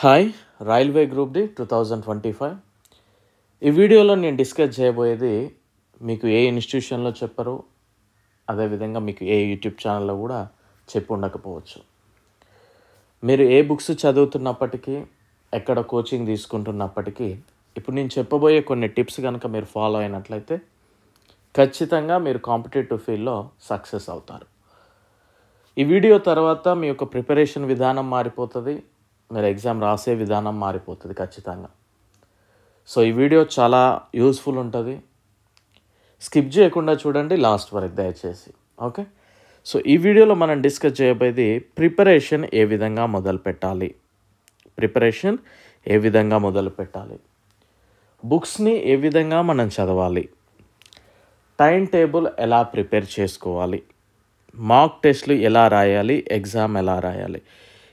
Hi railway group D 2025. ఈ వీడియోలో నేను డిస్కస్ చేయబోయేది మీకు ఏ ఇన్స్టిట్యూషన్లో చెప్పరు, అదేవిధంగా మీకు ఏ యూట్యూబ్ ఛానల్లో కూడా చెప్పి ఉండకపోవచ్చు. మీరు ఏ బుక్స్ చదువుతున్నప్పటికీ, ఎక్కడ కోచింగ్ తీసుకుంటున్నప్పటికీ, ఇప్పుడు నేను చెప్పబోయే కొన్ని టిప్స్ కనుక మీరు ఫాలో అయినట్లయితే ఖచ్చితంగా మీరు కాంపిటేటివ్ ఫీల్డ్లో సక్సెస్ అవుతారు. ఈ వీడియో తర్వాత మీ యొక్క ప్రిపరేషన్ విధానం మారిపోతుంది, మీరు ఎగ్జామ్ రాసే విధానం మారిపోతుంది ఖచ్చితంగా. సో ఈ వీడియో చాలా యూస్ఫుల్ ఉంటుంది, స్కిప్ చేయకుండా చూడండి లాస్ట్ వరకు దయచేసి. ఓకే, సో ఈ వీడియోలో మనం డిస్కస్ చేయబోయేది ప్రిపరేషన్ ఏ విధంగా మొదలు పెట్టాలి, బుక్స్ని ఏ విధంగా మనం చదవాలి, టైం టేబుల్ ఎలా ప్రిపేర్ చేసుకోవాలి, మాక్ టెస్ట్లు ఎలా రాయాలి, ఎగ్జామ్ ఎలా రాయాలి,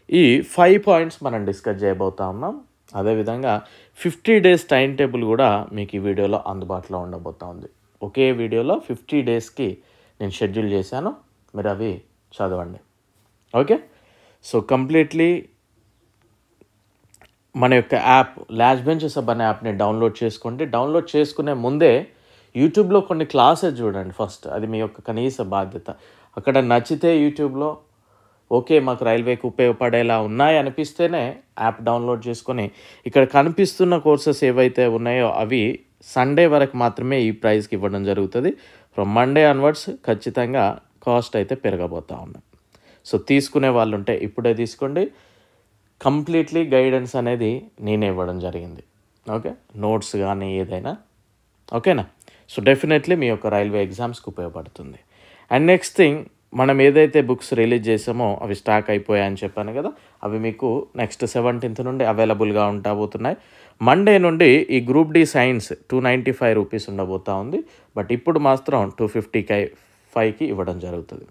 ఈ 5 పాయింట్స్ మనం డిస్కస్ చేయబోతా ఉన్నాం. అదేవిధంగా 50 days టైం టేబుల్ కూడా మీకు ఈ వీడియోలో అందుబాటులో ఉండబోతా ఉంది. ఒకే వీడియోలో 50 daysకి నేను షెడ్యూల్ చేశాను, మీరు అవి చదవండి. ఓకే, సో కంప్లీట్లీ మన యొక్క యాప్ లాస్ట్ బెంచెస్ అనే యాప్ని డౌన్లోడ్ చేసుకోండి. డౌన్లోడ్ చేసుకునే ముందే యూట్యూబ్లో కొన్ని క్లాసెస్ చూడండి ఫస్ట్, అది మీ యొక్క కనీస బాధ్యత. అక్కడ నచ్చితే యూట్యూబ్లో ఓకే మాకు రైల్వేకి ఉపయోగపడేలా ఉన్నాయి అనిపిస్తేనే యాప్ డౌన్లోడ్ చేసుకొని ఇక్కడ కనిపిస్తున్న కోర్సెస్ ఏవైతే ఉన్నాయో అవి సండే వరకు మాత్రమే ఈ ప్రైస్కి ఇవ్వడం జరుగుతుంది. ఫ్రమ్ మండే ఆన్వర్డ్స్ ఖచ్చితంగా కాస్ట్ అయితే పెరగబోతూ ఉన్నాయి. సో తీసుకునే వాళ్ళు ఉంటే ఇప్పుడే తీసుకోండి. కంప్లీట్లీ గైడెన్స్ అనేది నేనే ఇవ్వడం జరిగింది. ఓకే, నోట్స్ కానీ ఏదైనా. ఓకేనా, సో డెఫినెట్లీ మీ యొక్క రైల్వే ఎగ్జామ్స్కి ఉపయోగపడుతుంది. అండ్ నెక్స్ట్ థింగ్, మనం ఏదైతే బుక్స్ రిలీజ్ చేసామో అవి స్టాక్ అయిపోయాయని చెప్పాను కదా, అవి మీకు నెక్స్ట్ 17th నుండి అవైలబుల్గా ఉండబోతున్నాయి. మండే నుండి ఈ గ్రూప్ డి సైన్స్ 295 రూపీస్ ఉండబోతా ఉంది, బట్ ఇప్పుడు మాత్రం 255కి ఇవ్వడం జరుగుతుంది.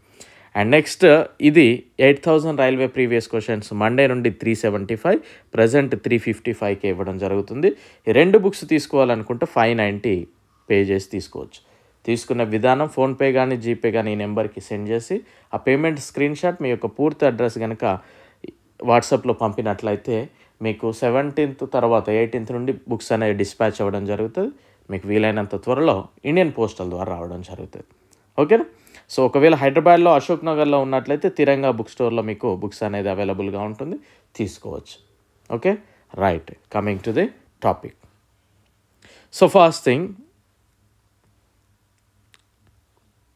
అండ్ నెక్స్ట్ ఇది 8000 రైల్వే ప్రీవియస్ క్వశ్చన్స్ మండే నుండి 375, ప్రజెంట్ 355కి ఇవ్వడం జరుగుతుంది. ఈ 2 బుక్స్ తీసుకోవాలనుకుంటే 590 పే చేసి తీసుకోవచ్చు. తీసుకున్న విధానం ఫోన్పే కానీ జీపే కానీ ఈ నెంబర్కి సెండ్ చేసి ఆ పేమెంట్ స్క్రీన్ షాట్ మీ యొక్క పూర్తి అడ్రస్ కనుక వాట్సాప్లో పంపినట్లయితే మీకు 17th తర్వాత 18th నుండి బుక్స్ అనేవి డిస్పాచ్ అవ్వడం జరుగుతుంది. మీకు వీలైనంత త్వరలో ఇండియన్ పోస్టల్ ద్వారా రావడం జరుగుతుంది. ఓకేనా, సో ఒకవేళ హైదరాబాద్లో అశోక్ నగర్లో ఉన్నట్లయితే తిరంగా బుక్ స్టోర్లో మీకు బుక్స్ అనేది అవైలబుల్గా ఉంటుంది, తీసుకోవచ్చు. Okay right, coming to the topic. So first thing,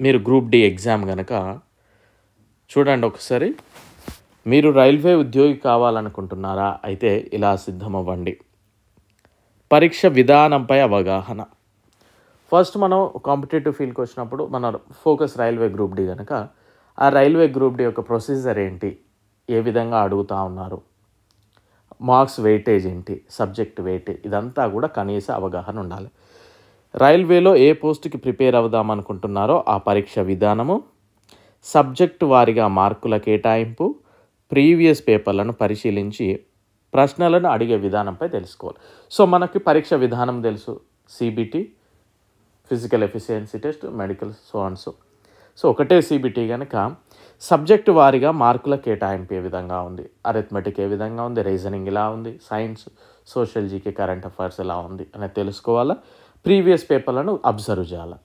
మీరు గ్రూప్ డి ఎగ్జామ్ కనుక చూడండి ఒకసారి. మీరు రైల్వే ఉద్యోగి కావాలనుకుంటున్నారా? అయితే ఇలా సిద్ధమవ్వండి. పరీక్ష విధానంపై అవగాహన. ఫస్ట్ మనం కాంపిటేటివ్ ఫీల్డ్కి వచ్చినప్పుడు మన ఫోకస్ రైల్వే గ్రూప్ డి కనుక ఆ రైల్వే గ్రూప్ డి యొక్క ప్రొసీజర్ ఏంటి, ఏ విధంగా అడుగుతూ ఉన్నారు, మార్క్స్ వెయిటేజ్ ఏంటి, సబ్జెక్ట్ వెయిట్, ఇదంతా కూడా కనీస అవగాహన ఉండాలి. రైల్వేలో ఏ పోస్టుకి ప్రిపేర్ అవుదాం అనుకుంటున్నారో ఆ పరీక్ష విధానము, సబ్జెక్టు వారీగా మార్కుల కేటాయింపు, ప్రీవియస్ పేపర్లను పరిశీలించి ప్రశ్నలను అడిగే విధానంపై తెలుసుకోవాలి. సో మనకి పరీక్ష విధానం తెలుసు, CBT, physical efficiency test, medical, so ఒకటే సిబిటి కనుక సబ్జెక్టు వారీగా మార్కుల కేటాయింపు ఏ విధంగా ఉంది, అరిథమెటిక్ ఏ విధంగా ఉంది, రీజనింగ్ ఎలా ఉంది, science, social GK, current affairs ఎలా ఉంది అనేది తెలుసుకోవాలా. ప్రీవియస్ పేపర్లను అబ్జర్వ్ చేయాలి.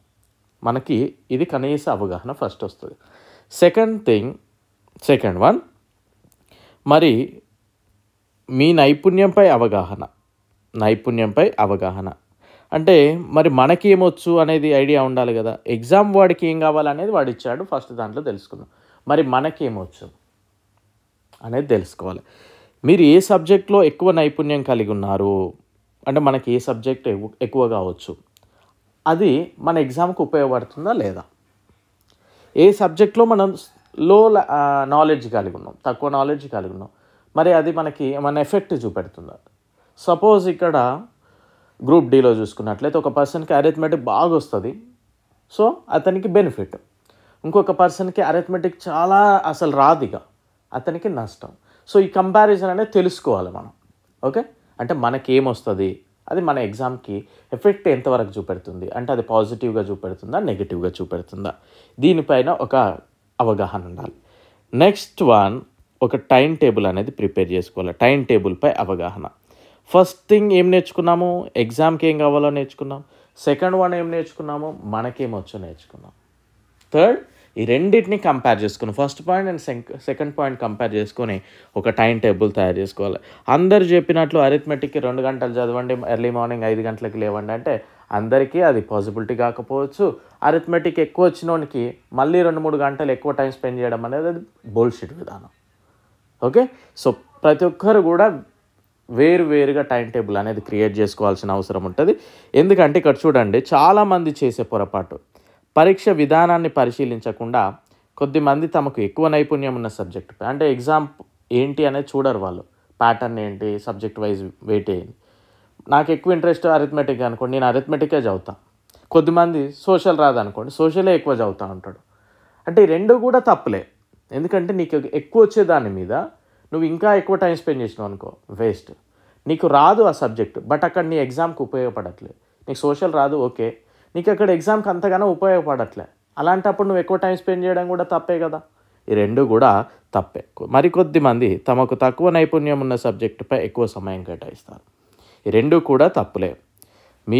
మనకి ఇది కనీస అవగాహన ఫస్ట్ వస్తుంది. సెకండ్ వన్, మరి మీ నైపుణ్యంపై అవగాహన అంటే మరి మనకి ఏమొచ్చు అనేది ఐడియా ఉండాలి కదా. ఎగ్జామ్ వాడికి ఏం కావాలనేది వాడు ఇచ్చాడు, ఫస్ట్ దాంట్లో తెలుసుకుందాం. మరి మనకేమొచ్చు అనేది తెలుసుకోవాలి. మీరు ఏ సబ్జెక్ట్లో ఎక్కువ నైపుణ్యం కలిగి ఉన్నారు అంటే మనకి ఏ సబ్జెక్ట్ ఎక్కువగా వచ్చు, అది మన ఎగ్జామ్కి ఉపయోగపడుతుందా లేదా. ఏ సబ్జెక్ట్లో మనం లో నాలెడ్జ్ కలిగి ఉన్నాం, తక్కువ నాలెడ్జ్ కలిగి ఉన్నాం, మరి అది మనకి మన ఎఫెక్ట్ చూపెడుతుందా. సపోజ్ ఇక్కడ గ్రూప్ డిలో చూసుకున్నట్లయితే ఒక పర్సన్కి అరిథమెటిక్ బాగా వస్తుంది, సో అతనికి బెనిఫిట్. ఇంకొక పర్సన్కి అరిథమెటిక్ చాలా అసలు రాదిగా, అతనికి నష్టం. సో ఈ కంపారిజన్ అనేది తెలుసుకోవాలి మనం. ఓకే, అంటే మనకేమొస్తుంది, అది మన ఎగ్జామ్కి ఎఫెక్ట్ ఎంతవరకు చూపెడుతుంది, అంటే అది పాజిటివ్గా చూపెడుతుందా, నెగిటివ్గా చూపెడుతుందా, దీనిపైన ఒక అవగాహన ఉండాలి. నెక్స్ట్ వన్, ఒక టైం టేబుల్ అనేది ప్రిపేర్ చేసుకోవాలి. టైం టేబుల్పై అవగాహన. ఫస్ట్ థింగ్ ఏం నేర్చుకున్నాము, ఎగ్జామ్కి ఏం కావాలో నేర్చుకున్నాం. సెకండ్ వన్ ఏం నేర్చుకున్నాము, మనకేమొచ్చో నేర్చుకున్నాం. థర్డ్ ఈ రెండింటిని కంపేర్ చేసుకుని first point and second point compare చేసుకొని ఒక టైం టేబుల్ తయారు చేసుకోవాలి. అందరు చెప్పినట్లు అరిథమెటిక్కి 2 గంటలు చదవండి, ఎర్లీ మార్నింగ్ 5 గంటలకు లేవండి అంటే అందరికీ అది పాసిబిలిటీ కాకపోవచ్చు. అరిథమెటిక్ ఎక్కువ వచ్చినోనికి మళ్ళీ 2-3 గంటలు ఎక్కువ టైం స్పెండ్ చేయడం అనేది అది బోల్షిట్ విధానం. ఓకే, సో ప్రతి ఒక్కరు కూడా వేరుగా టైం టేబుల్ అనేది క్రియేట్ చేసుకోవాల్సిన అవసరం ఉంటుంది. ఎందుకంటే ఇక్కడ చూడండి, చాలామంది చేసే పొరపాటు పరీక్ష విధానాన్ని పరిశీలించకుండా కొద్దిమంది తమకు ఎక్కువ నైపుణ్యం ఉన్న సబ్జెక్ట్ అంటే ఎగ్జామ్ ఏంటి అనేది చూడరు. వాళ్ళు ప్యాటర్న్ ఏంటి, సబ్జెక్ట్ వైజ్ వెయిట్ ఏంటి. నాకు ఎక్కువ ఇంట్రెస్ట్ అరిథమెటిక్ అనుకోండి, నేను అరిథమెటికే చదువుతాను. కొద్దిమంది సోషల్ రాదనుకోండి, సోషలే ఎక్కువ చదువుతూ ఉంటాడు. అంటే ఈ రెండు కూడా తప్పులే. ఎందుకంటే నీకు ఎక్కువ వచ్చే దాని మీద నువ్వు ఇంకా ఎక్కువ టైం స్పెండ్ చేసినావు అనుకో, వేస్ట్. నీకు రాదు ఆ సబ్జెక్ట్, బట్ అక్కడ నీ ఎగ్జామ్కి ఉపయోగపడట్లేదు. నీకు సోషల్ రాదు, ఓకే, నీకు అక్కడ ఎగ్జామ్కి అంతగానో ఉపయోగపడట్లే. అలాంటప్పుడు నువ్వు ఎక్కువ టైం స్పెండ్ చేయడం కూడా తప్పే కదా. ఈ రెండు కూడా తప్పే. మరికొద్ది మంది తమకు తక్కువ నైపుణ్యం ఉన్న సబ్జెక్టుపై ఎక్కువ సమయం కేటాయిస్తారు. ఈ రెండు కూడా తప్పులే. మీ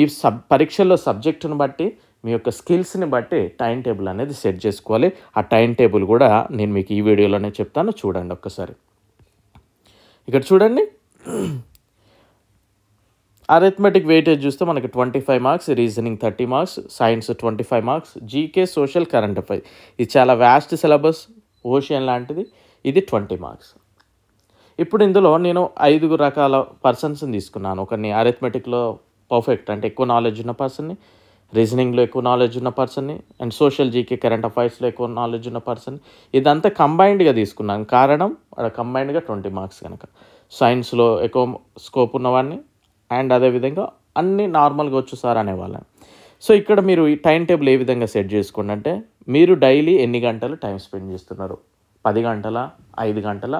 పరీక్షల్లో సబ్జెక్టును బట్టి, మీ యొక్క స్కిల్స్ని బట్టి టైం టేబుల్ అనేది సెట్ చేసుకోవాలి. ఆ టైం టేబుల్ కూడా నేను మీకు ఈ వీడియోలోనే చెప్తాను, చూడండి ఒక్కసారి. ఇక్కడ చూడండి, అరిథమెటిక్ వెయిటేజ్ చూస్తే మనకి 25 marks, reasoning 30 marks, science 25 marks, GK, social, current affairs. ఇది చాలా వ్యాస్ట్ సిలబస్, ఓషియన్ లాంటిది. ఇది 20 మార్క్స్. ఇప్పుడు ఇందులో నేను 5 రకాల పర్సన్స్ని తీసుకున్నాను. ఒకరిని అరిథమెటిక్లో పర్ఫెక్ట్ అంటే ఎక్కువ నాలెడ్జ్ ఉన్న పర్సన్ని, రీజనింగ్లో ఎక్కువ నాలెడ్జ్ ఉన్న పర్సన్ని, అండ్ సోషల్, జీకే, కరెంట్ అఫైర్స్లో ఎక్కువ నాలెడ్జ్ ఉన్న పర్సన్. ఇదంతా కంబైన్డ్గా తీసుకున్నాను. కారణం కంబైన్డ్గా 20 మార్క్స్ కనుక. సైన్స్లో ఎక్కువ స్కోప్ ఉన్నవాడిని, అండ్ అదేవిధంగా అన్నీ నార్మల్గా వచ్చు సార్ అనేవాళ్ళని. సో ఇక్కడ మీరు ఈ టైం టేబుల్ ఏ విధంగా సెట్ చేసుకోండి అంటే, మీరు డైలీ ఎన్ని గంటలు టైం స్పెండ్ చేస్తున్నారు, 10 గంటల, 5 గంటల,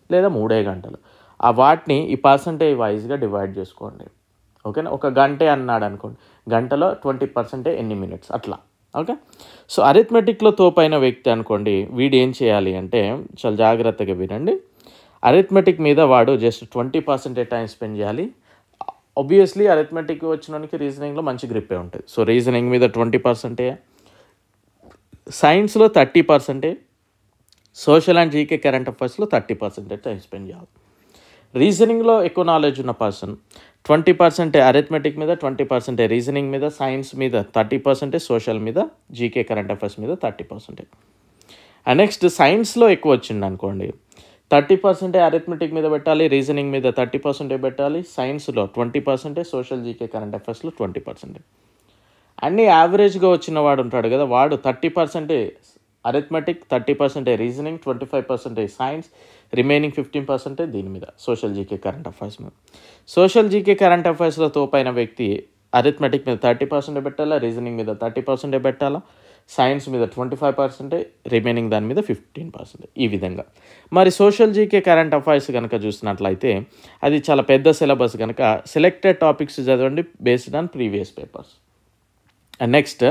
లేదా 3 గంటలు. ఆ వాటిని ఈ పర్సంటేజ్ వైజ్గా డివైడ్ చేసుకోండి. ఓకేనా, ఒక గంటే అన్నాడు అనుకోండి, గంటలో 20% ఎన్ని మినిట్స్ అట్లా. ఓకే, సో అరిథమెటిక్లో తోపైన వ్యక్తి అనుకోండి, వీడు ఏం చేయాలి అంటే చాలా జాగ్రత్తగా వినండి. అరిథమెటిక్ మీద వాడు జస్ట్ 20% టైం స్పెండ్ చేయాలి. ఆబ్వియస్లీ అరిథమెటిక్ వచ్చినోనికి రీజనింగ్లో మంచి గ్రిప్పే ఉంటుంది. సో రీజనింగ్ మీద 20%, సైన్స్లో 30%, సోషల్ అండ్ జీకే కరెంట్ అఫైర్స్లో 30% టైం స్పెండ్ చేయాలి. రీజనింగ్లో ఎక్కువ నాలెడ్జ్ ఉన్న పర్సన్ 20% అరిథమెటిక్ మీద, 20% రీజనింగ్ మీద, సైన్స్ మీద 30%, సోషల్ మీద, జీకే కరెంట్ అఫైర్స్ మీద 30%. అండ్ నెక్స్ట్ సైన్స్లో ఎక్కువ వచ్చింది అనుకోండి, 30% అరిథమెటిక్ మీద పెట్టాలి, రీజనింగ్ మీద 30% పెట్టాలి, సైన్స్లో 20%, సోషల్, జీకే కరెంట్ అఫైర్స్లో 20%. అన్నీ యావరేజ్గా వచ్చిన వాడు ఉంటాడు కదా, వాడు 30% అరిథమెటిక్, 30% రీజనింగ్, 25% సైన్స్, రిమైనింగ్ 15% దీని మీద సోషల్, జీకే కరెంట్ అఫైర్స్ మీద. సోషల్, జీకే కరెంట్ అఫైర్స్లో తోపైన వ్యక్తి అరిథమెటిక్ మీద 30% పెట్టాలా, రీజనింగ్ మీద 30% పెట్టాలా, సైన్స్ మీద 25%, రిమైనింగ్ దాని మీద 15%. ఈ విధంగా. మరి సోషల్, జీకే కరెంట్ అఫైర్స్ కనుక చూసినట్లయితే అది చాలా పెద్ద సిలబస్ కనుక సెలెక్టెడ్ టాపిక్స్ చదవండి based on previous papers. And next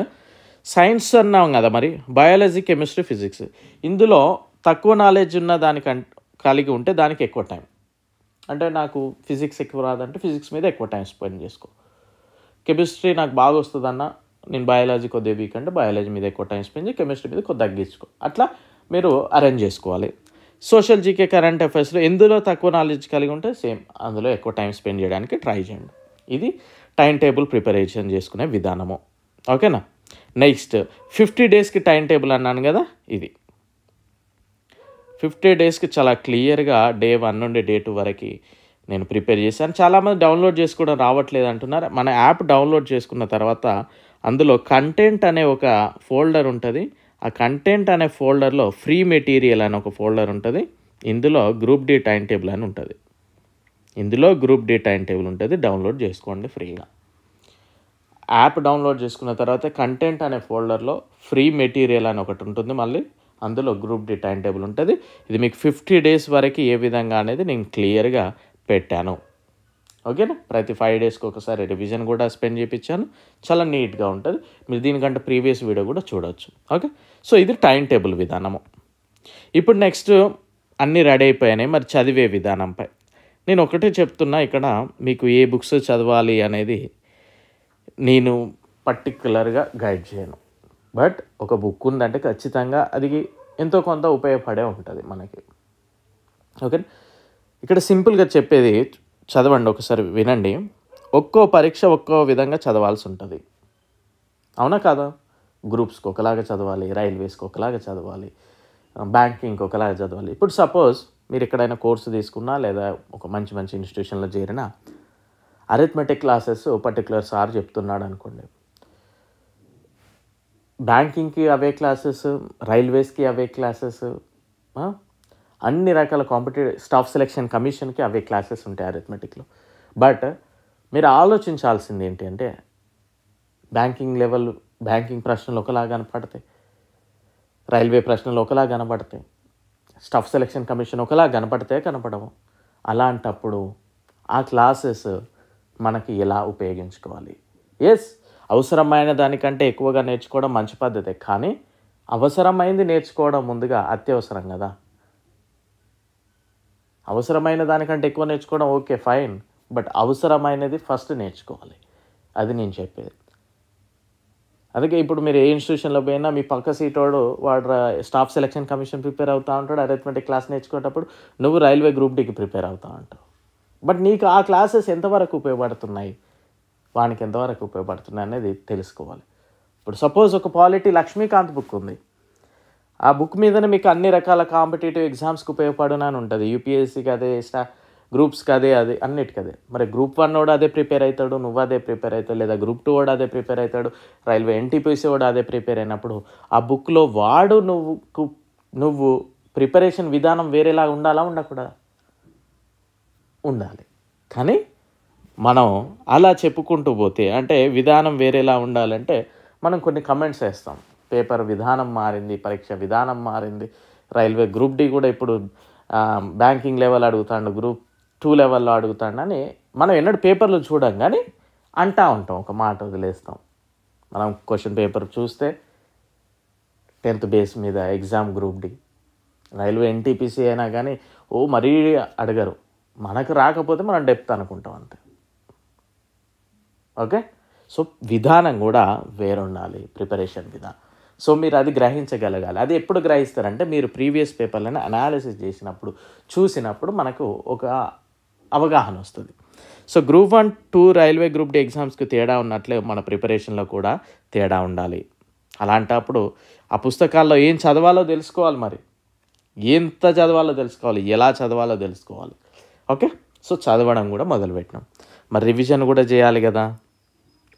science అన్నాం కదా, మరి బయాలజీ, కెమిస్ట్రీ, ఫిజిక్స్. ఇందులో తక్కువ నాలెడ్జ్ ఉన్న కలిగి ఉంటే దానికి ఎక్కువ టైం. అంటే నాకు ఫిజిక్స్ ఎక్కువ రాదంటే ఫిజిక్స్ మీద ఎక్కువ టైం స్పెండ్ చేసుకో. కెమిస్ట్రీ నాకు బాగా వస్తుందన్న, నేను బయాలజీ కొద్దిగా వీక్ అంటే బయాలజీ మీద ఎక్కువ టైం స్పెండ్ చేసి కెమిస్ట్రీ మీద కొద్దిగా తగ్గించుకో. అట్లా మీరు అరేంజ్ చేసుకోవాలి. సోషల్, జీకే కరెంట్ అఫైర్స్లో ఎందులో తక్కువ నాలెడ్జ్ కలిగి ఉంటే సేమ్ అందులో ఎక్కువ టైం స్పెండ్ చేయడానికి ట్రై చేయండి. ఇది టైం టేబుల్ ప్రిపరేషన్ చేసుకునే విధానము. ఓకేనా. నెక్స్ట్ 50 డేస్కి టైం టేబుల్ అన్నాను కదా, ఇది 50 డేస్కి చాలా క్లియర్గా డే 1 నుండి డే 2 వరకు నేను ప్రిపేర్ చేశాను. చాలామంది డౌన్లోడ్ చేసుకోవడం రావట్లేదు అంటున్నారు. మన యాప్ డౌన్లోడ్ చేసుకున్న తర్వాత అందులో కంటెంట్ అనే ఒక ఫోల్డర్ ఉంటుంది. ఆ కంటెంట్ అనే ఫోల్డర్లో ఫ్రీ మెటీరియల్ అనే ఒక ఫోల్డర్ ఉంటుంది. ఇందులో గ్రూప్ డి టైం టేబుల్ అని ఉంటుంది. డౌన్లోడ్ చేసుకోండి ఫ్రీగా. యాప్ డౌన్లోడ్ చేసుకున్న తర్వాత కంటెంట్ అనే ఫోల్డర్లో ఫ్రీ మెటీరియల్ అని ఒకటి ఉంటుంది. మళ్ళీ అందులో గ్రూప్ డి టైం టేబుల్ ఉంటుంది. ఇది మీకు 50 డేస్ వరకు ఏ విధంగా అనేది నేను క్లియర్గా పెట్టాను. ఓకేనా. ప్రతి 5 డేస్కి ఒకసారి రివిజన్ కూడా స్పెండ్ చేయించాను. చాలా నీట్గా ఉంటుంది. మీరు దీనికంటే ప్రీవియస్ వీడియో కూడా చూడవచ్చు. ఓకే. సో ఇది టైం టేబుల్ విధానము. ఇప్పుడు నెక్స్ట్ అన్నీ రెడీ అయిపోయినాయి. మరి చదివే విధానంపై నేను ఒకటే చెప్తున్నా, ఇక్కడ మీకు ఏ బుక్స్ చదవాలి అనేది నేను పర్టిక్యులర్గా గైడ్ చేయను. బట్ ఒక బుక్ ఉందంటే ఖచ్చితంగా అది ఎంతో కొంత ఉపయోగపడే ఉంటుంది మనకి. ఓకే, ఇక్కడ సింపుల్గా చెప్పేది చదవండి, ఒకసారి వినండి. ఒక్కో పరీక్ష ఒక్కో విధంగా చదవాల్సి ఉంటుంది, అవునా కాదా? గ్రూప్స్కి ఒకలాగా చదవాలి, రైల్వేస్కి ఒకలాగా చదవాలి, బ్యాంకింగ్కి ఒకలాగా చదవాలి. ఇప్పుడు సపోజ్ మీరు ఎక్కడైనా కోర్సు తీసుకున్నా లేదా ఒక మంచి మంచి ఇన్స్టిట్యూషన్లో చేరినా అరిథమెటిక్ క్లాసెస్ పర్టికులర్ సార్ చెప్తున్నాడు అనుకోండి, బ్యాంకింగ్కి అవే క్లాసెస్, రైల్వేస్కి అవే క్లాసెస్, అన్ని రకాల కాంపిటేటివ్ స్టాఫ్ సెలెక్షన్ కమిషన్కి అవే క్లాసెస్ ఉంటాయి అరిథమెటిక్లో. బట్ మీరు ఆలోచించాల్సింది ఏంటి అంటే, బ్యాంకింగ్ ప్రశ్నలు ఒకలా కనపడతాయి, రైల్వే ప్రశ్నలు ఒకలా కనపడతాయి, స్టాఫ్ సెలెక్షన్ కమిషన్ ఒకలా కనపడవు. అలాంటప్పుడు ఆ క్లాసెస్ మనకి ఎలా ఉపయోగించుకోవాలి? ఎస్, అవసరమైన దానికంటే ఎక్కువగా నేర్చుకోవడం మంచి పద్ధతే, కానీ అవసరమైంది నేర్చుకోవడం ముందుగా అత్యవసరం కదా. అవసరమైన దానికంటే ఎక్కువ నేర్చుకోవడం ఓకే ఫైన్, బట్ అవసరమైనది ఫస్ట్ నేర్చుకోవాలి, అది నేను చెప్పేది. అందుకే ఇప్పుడు మీరు ఏ ఇన్స్టిట్యూషన్లో పోయినా మీ పక్క సీటోడు వాడు స్టాఫ్ సెలెక్షన్ కమిషన్ ప్రిపేర్ అవుతూ ఉంటాడు, అరిథమెటిక్ క్లాస్ నేర్చుకునేటప్పుడు నువ్వు రైల్వే గ్రూప్ డీకి ప్రిపేర్ అవుతూ ఉంటావు. బట్ నీకు ఆ క్లాసెస్ ఎంతవరకు ఉపయోగపడుతున్నాయి, వానికి ఎంతవరకు ఉపయోగపడుతున్నాయి అనేది తెలుసుకోవాలి. ఇప్పుడు సపోజ్ ఒక పాలిటీ లక్ష్మీకాంత్ బుక్ ఉంది, ఆ బుక్ మీదనే మీకు అన్ని రకాల కాంపిటేటివ్ ఎగ్జామ్స్కి ఉపయోగపడునని ఉంటుంది. యూపీఎస్సీకి అదే, గ్రూప్స్కి అదే, అన్నిటికి అదే. మరి గ్రూప్ 1 వాడు అదే ప్రిపేర్ అవుతాడు, నువ్వు అదే ప్రిపేర్ అవుతాడు, లేదా గ్రూప్ 2 వాడు అదే ప్రిపేర్ అవుతాడు, రైల్వే ఎన్టీపీసీ వాడు అదే ప్రిపేర్ అయినప్పుడు ఆ బుక్లో వాడు నువ్వు ప్రిపరేషన్ విధానం వేరేలా ఉండాలా, ఉండకూడదా? ఉండాలి. కానీ మనం అలా చెప్పుకుంటూ పోతే, అంటే విధానం వేరేలా ఉండాలంటే మనం కొన్ని కమెంట్స్ వేస్తాం, పేపర్ విధానం మారింది, పరీక్ష విధానం మారింది, రైల్వే గ్రూప్ డి కూడా ఇప్పుడు బ్యాంకింగ్ లెవెల్ అడుగుతాడు, గ్రూప్ 2 లెవెల్లో అడుగుతాడు అని మనం ఎన్నడూ పేపర్లు చూడం, కానీ అంటూ ఉంటాం, ఒక మాట వదిలేస్తాం. మనం క్వశ్చన్ పేపర్ చూస్తే 10th బేస్ మీద exam group D, railway NTPC అయినా కానీ మరీ అడగరు, మనకు రాకపోతే మనం డెప్త్ అనుకుంటాం అంతే. ఓకే, సో విధానం కూడా వేరుండాలి, ప్రిపరేషన్ విధానం. సో మీరు అది గ్రహించగలగాలి. అది ఎప్పుడు గ్రహిస్తారంటే, మీరు ప్రీవియస్ పేపర్లను అనాలిసిస్ చేసినప్పుడు, చూసినప్పుడు మనకు ఒక అవగాహన వస్తుంది. So group 1, 2 railway group D ఎగ్జామ్స్కి తేడా ఉన్నట్లే మన ప్రిపరేషన్లో కూడా తేడా ఉండాలి. అలాంటప్పుడు ఆ పుస్తకాల్లో ఏం చదవాలో తెలుసుకోవాలి, మరి ఎంత చదవాలో తెలుసుకోవాలి, ఎలా చదవాలో తెలుసుకోవాలి. ఓకే, సో చదవడం కూడా మొదలుపెట్టినాం. మరి రివిజన్ కూడా చేయాలి కదా.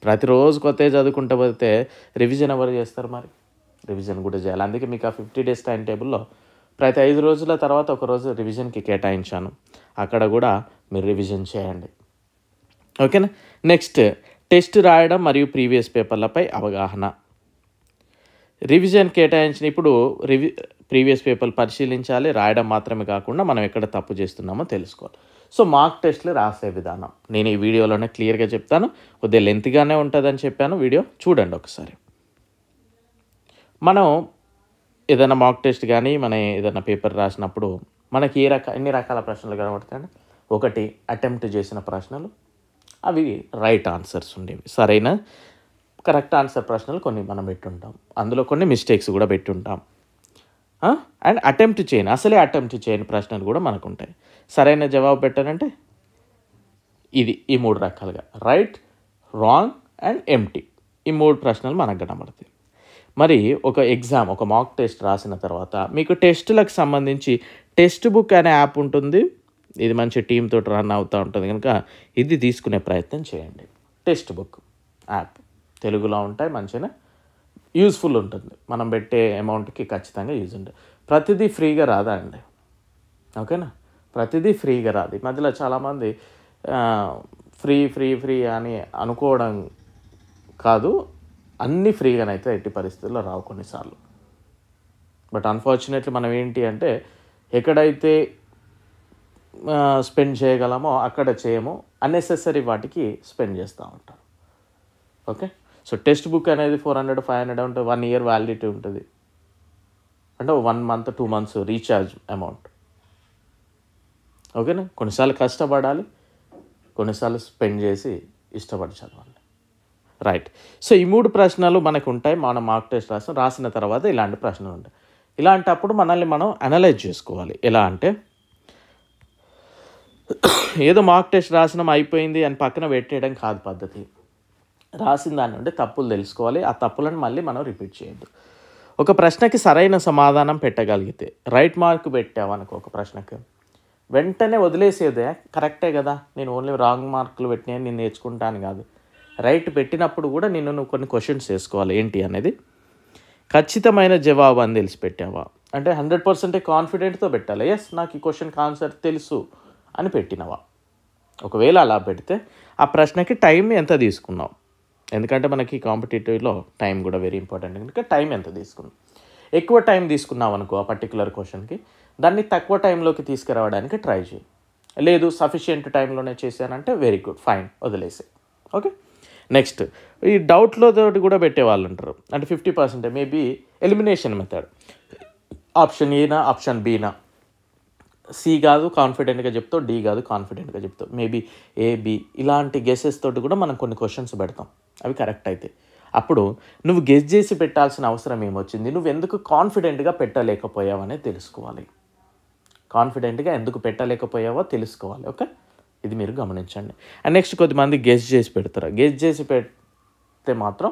ప్రతిరోజు కొత్తగా చదువుకుంటూ పోతే రివిజన్ ఎవరు చేస్తారు? మరి రివిజన్ కూడా చేయాలి. అందుకే మీకు ఆ 50 days టైం టేబుల్లో ప్రతి 5 రోజుల తర్వాత ఒకరోజు రివిజన్కి కేటాయించాను, అక్కడ కూడా మీరు రివిజన్ చేయండి. ఓకేనా. నెక్స్ట్, టెస్ట్ రాయడం మరియు ప్రీవియస్ పేపర్లపై అవగాహన. రివిజన్ కేటాయించిన ఇప్పుడు ప్రీవియస్ పేపర్లు పరిశీలించాలి, రాయడం మాత్రమే కాకుండా మనం ఎక్కడ తప్పు చేస్తున్నామో తెలుసుకోవాలి. సో మార్క్ టెస్ట్లు రాసే విధానం నేను ఈ వీడియోలోనే క్లియర్గా చెప్తాను. కొద్దిగా లెంత్గానే ఉంటుందని చెప్పాను, వీడియో చూడండి ఒకసారి. మనం ఏదైనా మార్క్ టెస్ట్ కానీ మనం ఏదైనా పేపర్ రాసినప్పుడు మనకి ఎన్ని రకాల ప్రశ్నలు కనబడతాయండి? ఒకటి, అటెంప్ట్ చేసిన ప్రశ్నలు, అవి రైట్ ఆన్సర్స్ ఉండేవి, సరైన కరెక్ట్ ఆన్సర్ ప్రశ్నలు కొన్ని మనం పెట్టుంటాం, అందులో కొన్ని మిస్టేక్స్ కూడా పెట్టుంటాం. అండ్ అటెంప్ట్ చేయని ప్రశ్నలు కూడా మనకు ఉంటాయి. సరైన జవాబు పెట్టారంటే ఈ 3 రకాలుగా, రైట్, రాంగ్ అండ్ ఎంప్టీ, ఈ 3 ప్రశ్నలు మనకు కనబడతాయి. మరి ఒక మాక్ టెస్ట్ రాసిన తర్వాత మీకు టెస్టులకు సంబంధించి టెక్స్ట్ బుక్ అనే యాప్ ఉంటుంది, ఇది మంచి టీంతో రన్ అవుతూ ఉంటుంది కనుక ఇది తీసుకునే ప్రయత్నం చేయండి. టెక్స్ట్ బుక్ యాప్ తెలుగులో ఉంటాయి, మంచిగా యూజ్ఫుల్ ఉంటుంది, మనం పెట్టే అమౌంట్కి ఖచ్చితంగా యూజ్ ఉంటుంది. ప్రతిదీ ఫ్రీగా రాదా అండి? ఓకేనా, ప్రతిదీ ఫ్రీగా రాదు. ఈ మధ్యలో చాలామంది ఫ్రీ అని అనుకోవడం కాదు, అన్నీ ఫ్రీగానైతే ఎట్టి పరిస్థితుల్లో రావు కొన్నిసార్లు. బట్ అన్ఫార్చునేట్లీ మనం ఏంటి అంటే, ఎక్కడైతే స్పెండ్ చేయగలమో అక్కడ చేయము, అన్నెసెసరీ వాటికి స్పెండ్ చేస్తూ ఉంటారు. ఓకే, సో టెక్స్ట్ బుక్ అనేది 400, 500 ఉంటుంది, 1 year వ్యాలిడిటీ ఉంటుంది, అంటే 1 month 2 months రీఛార్జ్ అమౌంట్. ఓకేనా? కొన్నిసార్లు కష్టపడాలి, కొన్నిసార్లు స్పెండ్ చేసి ఇష్టపడి చదవాలి. రైట్. సో ఈ 3 ప్రశ్నలు మనకు ఉంటాయి. మనం మార్క్ టెస్ట్ రాసిన తర్వాత ఇలాంటి ప్రశ్నలు ఉంటాయి. ఇలాంటప్పుడు మనల్ని మనం అనలైజ్ చేసుకోవాలి. ఎలా అంటే ఏదో మార్క్ టెస్ట్ రాసినాం అయిపోయింది అని పక్కన పెట్టేయడం కాదు పద్ధతి. రాసిన దాని నుండి తప్పులు తెలుసుకోవాలి. ఆ తప్పులను మళ్ళీ మనం రిపీట్ చేయొద్దు. ఒక ప్రశ్నకి సరైన సమాధానం పెట్టగలిగితే రైట్ మార్క్ పెట్టావనుకో, ఒక ప్రశ్నకి వెంటనే వదిలేసేదే కరెక్టే కదా, నేను ఓన్లీ రాంగ్ మార్కులు పెట్టినా నేను నేర్చుకుంటాను కాదు. రైట్ పెట్టినప్పుడు కూడా నువ్వు కొన్ని క్వశ్చన్స్ వేసుకోవాలి. ఏంటి అనేది, ఖచ్చితమైన జవాబు అని తెలిసి పెట్టావా అంటే 100% కాన్ఫిడెంట్తో పెట్టాలి. ఎస్ నాకు ఈ క్వశ్చన్కి ఆన్సర్ తెలుసు అని పెట్టినవా. ఒకవేళ అలా పెడితే ఆ ప్రశ్నకి టైం ఎంత తీసుకున్నావు, ఎందుకంటే మనకి కాంపిటేటివ్లో టైం కూడా వెరీ ఇంపార్టెంట్. ఎందుకంటే టైం ఎంత తీసుకున్నావు, ఎక్కువ టైం తీసుకున్నావు అనుకో ఆ పర్టికులర్ క్వశ్చన్కి, దాన్ని తక్కువ టైంలోకి తీసుకురావడానికి ట్రై చేయి. లేదు సఫిషియెంట్ టైంలోనే చేశానంటే వెరీ గుడ్, ఫైన్, వదిలేసే. ఓకే. నెక్స్ట్ ఈ డౌట్లో తోటి కూడా పెట్టేవాళ్ళు ఉంటారు. అంటే 50% మేబీ ఎలిమినేషన్ మెథడ్, ఆప్షన్ ఏనా ఆప్షన్ బీనా, సి కాదు కాన్ఫిడెంట్గా చెప్తావు, డి కాదు కాన్ఫిడెంట్గా చెప్తావు, మేబీ ఏ బి, ఇలాంటి గెసెస్ తోటి కూడా మనం కొన్ని క్వశ్చన్స్ పెడతాం. అవి కరెక్ట్ అయితే అప్పుడు నువ్వు గెస్ చేసి పెట్టాల్సిన అవసరం ఏమొచ్చింది, నువ్వు ఎందుకు కాన్ఫిడెంట్గా పెట్టలేకపోయావనే తెలుసుకోవాలి. కాన్ఫిడెంట్గా ఎందుకు పెట్టలేకపోయావో తెలుసుకోవాలి. ఓకే, ఇది మీరు గమనించండి. అండ్ నెక్స్ట్ కొద్దిమంది గెస్ చేసి పెడతారు. గెస్ చేసి పెడితే మాత్రం